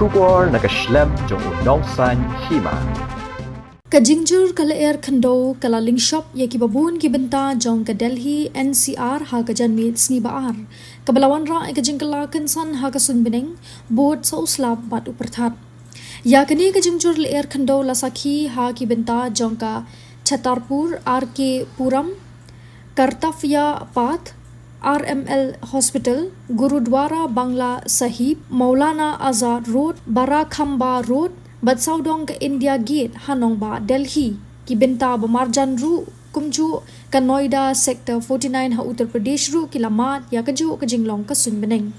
Shukor nakaslem jong unong san Hima. Ka Jingjur ka Lyer khando kala ling shop ye ki babun ki benta jong ka Delhi-Ncr ha ka janmit Sngewtngen ka balawan ra ka jingkala kansan ha ka sunbeneng board sa uslab bat uperthat ya kani ka Jingjur Lyer khando la sakhi ha ki benta jong ka Chhatarpur RK Puram Kartafya Path RML Hospital Gurudwara Bangla Sahib Maulana Azad Road Barakhamba Road Batsaudong ke India Gate Hanongba Delhi ki benta bamarjan ru kumju ka Noida sector 49 ha Uttar Pradesh ru ki lamat ya ka ju ka jinglong ka sunbeneng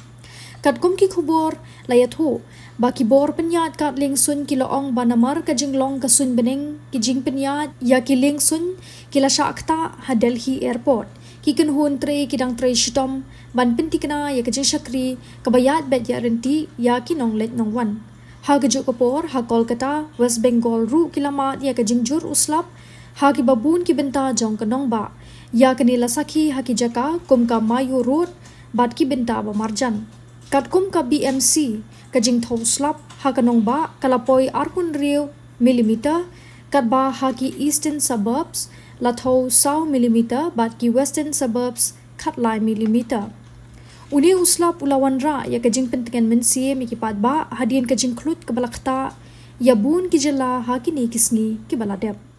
kat kum ki khubor layat ho baki bor penyat kat ling sun ki loong banamar ka jinglong ka sunbeneng ki jing penyat ya ki ling sun ki la Shah Ktah ha Delhi airport ki kan hun tre ki dang tre shitom ban pentikna ya ka jing shakri ka bayat bet ya renti ya ki nong let nong wan ha gajuk kapor ha Kolkata West Bengal ru kilamat ya ka Jingjur uslap ha ki babun ki benta jong ka nongba ya ka nila sakhi ha ki jaka kum ka Mayu Road bat ki benta ba marjan kat kum ka BMC ka jingtho uslap ha ka nongba kalapoi arpun riu millimeter kat ba ha ki Eastern Suburbs latho 100 millimeter bat ki Western Suburbs khatlai millimeter Uni uslap ulawan ra ya ka Jingshit mensie mi ki Paidbah hadian ka jingklut ka balakta ya bun ki jela ha ki ni kisngi ki baladep